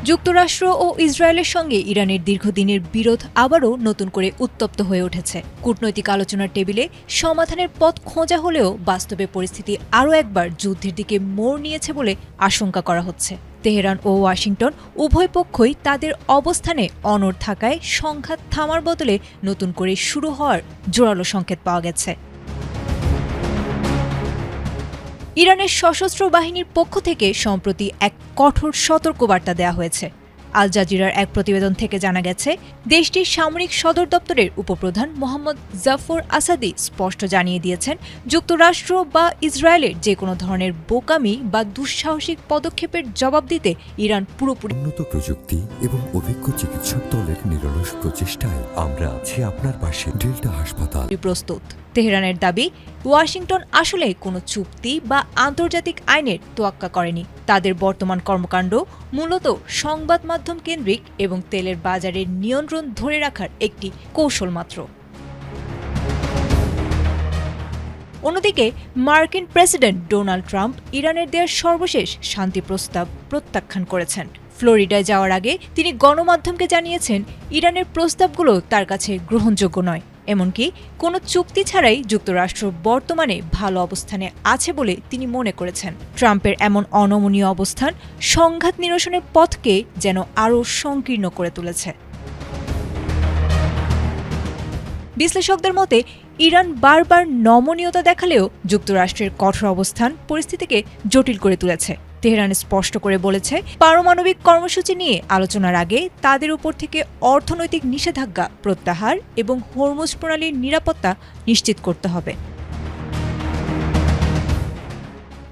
যুক্তরাষ্ট্র ও ইসরায়েলের সঙ্গে ইরানের দীর্ঘদিনের বিরোধ আবারও নতুন করে উত্তপ্ত হয়ে উঠেছে। কূটনৈতিক আলোচনার টেবিলে সমাধানের পথ খোঁজা হলেও বাস্তবে পরিস্থিতি আরও একবার যুদ্ধের দিকে মোড় নিয়েছে বলে আশঙ্কা করা হচ্ছে। তেহরান ও ওয়াশিংটন উভয় পক্ষই তাদের অবস্থানে অনড় থাকায় সংঘাত থামার বদলে নতুন করে শুরু হওয়ার জোরালো সংকেত পাওয়া গেছে। ইরানের সশস্ত্র বাহিনীর পক্ষ থেকে সম্প্রতি এক কঠোর সতর্কবার্তা দেওয়া হয়েছে। আল জাজিরার এক প্রতিবেদন থেকে জানা গেছে, দেশটির সামরিক সদর দপ্তরের উপপ্রধান মোহাম্মদ জাফর আসাদি স্পষ্ট জানিয়ে দিয়েছেন, যুক্তরাষ্ট্র বা ইসরায়েলের যে কোনো ধরনের বোকামি বা দুঃসাহসিক পদক্ষেপের জবাব দিতে ইরান পুরোপুরি উন্নত প্রযুক্তি এবং অভিজ্ঞ চিকিৎসক দলের নিরলস প্রচেষ্টায় আমরা আছি আপনার পাশে। ডেল্টা হাসপাতাল প্রস্তুত। তেহরানের দাবি, ওয়াশিংটন আসলে কোনো চুক্তি বা আন্তর্জাতিক আইনের তোয়াক্কা করেনি। তাদের বর্তমান কর্মকাণ্ড মূলত সংবাদ মাধ্যম কেন্দ্রিক এবং তেলের বাজারের নিয়ন্ত্রণ ধরে রাখার একটি কৌশল মাত্র। অন্যদিকে মার্কিন প্রেসিডেন্ট ডোনাল্ড ট্রাম্প ইরানের দেওয়া সর্বশেষ শান্তি প্রস্তাব প্রত্যাখ্যান করেছেন। ফ্লোরিডায় যাওয়ার আগে তিনি গণমাধ্যমকে জানিয়েছেন, ইরানের প্রস্তাবগুলো তার কাছে গ্রহণযোগ্য নয়। এমনকি কোনো চুক্তি ছাড়াই যুক্তরাষ্ট্র বর্তমানে ভালো অবস্থানে আছে বলে তিনি মনে করেছেন। ট্রাম্পের এমন অনমনীয় অবস্থান সংঘাত নিরসনের পথকে যেন আরও সংকীর্ণ করে তুলেছে। বিশ্লেষকদের মতে, ইরান বারবার নমনীয়তা দেখালেও যুক্তরাষ্ট্রের কঠোর অবস্থান পরিস্থিতিকে জটিল করে তুলেছে। তেহরান স্পষ্ট করে বলেছে, পারমাণবিক কর্মসূচি নিয়ে আলোচনার আগে তাদের উপর থেকে অর্থনৈতিক নিষেধাজ্ঞা প্রত্যাহার এবং হরমুজ প্রণালীর নিরাপত্তা নিশ্চিত করতে হবে।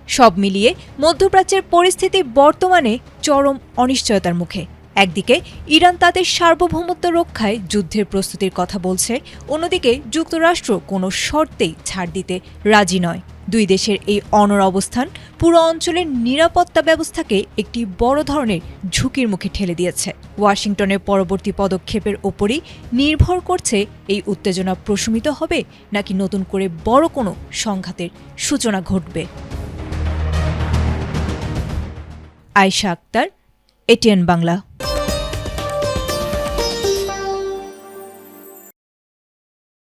সব মিলিয়ে মধ্যপ্রাচ্যের পরিস্থিতি বর্তমানে চরম অনিশ্চয়তার মুখে। একদিকে ইরান তাদের সার্বভৌমত্ব রক্ষায় যুদ্ধের প্রস্তুতির কথা বলছে, অন্যদিকে যুক্তরাষ্ট্র কোনো শর্তেই ছাড় দিতে রাজি নয়। দুই দেশের এই অনড় অবস্থান পুরো অঞ্চলের নিরাপত্তা ব্যবস্থাকে একটি বড় ধরনের ঝুঁকির মুখে ঠেলে দিয়েছে। ওয়াশিংটনের পরবর্তী পদক্ষেপের ওপরই নির্ভর করছে এই উত্তেজনা প্রশমিত হবে নাকি নতুন করে বড় কোনো সংঘাতের সূচনা ঘটবে। আয়েশা আক্তার, এটিএন বাংলা।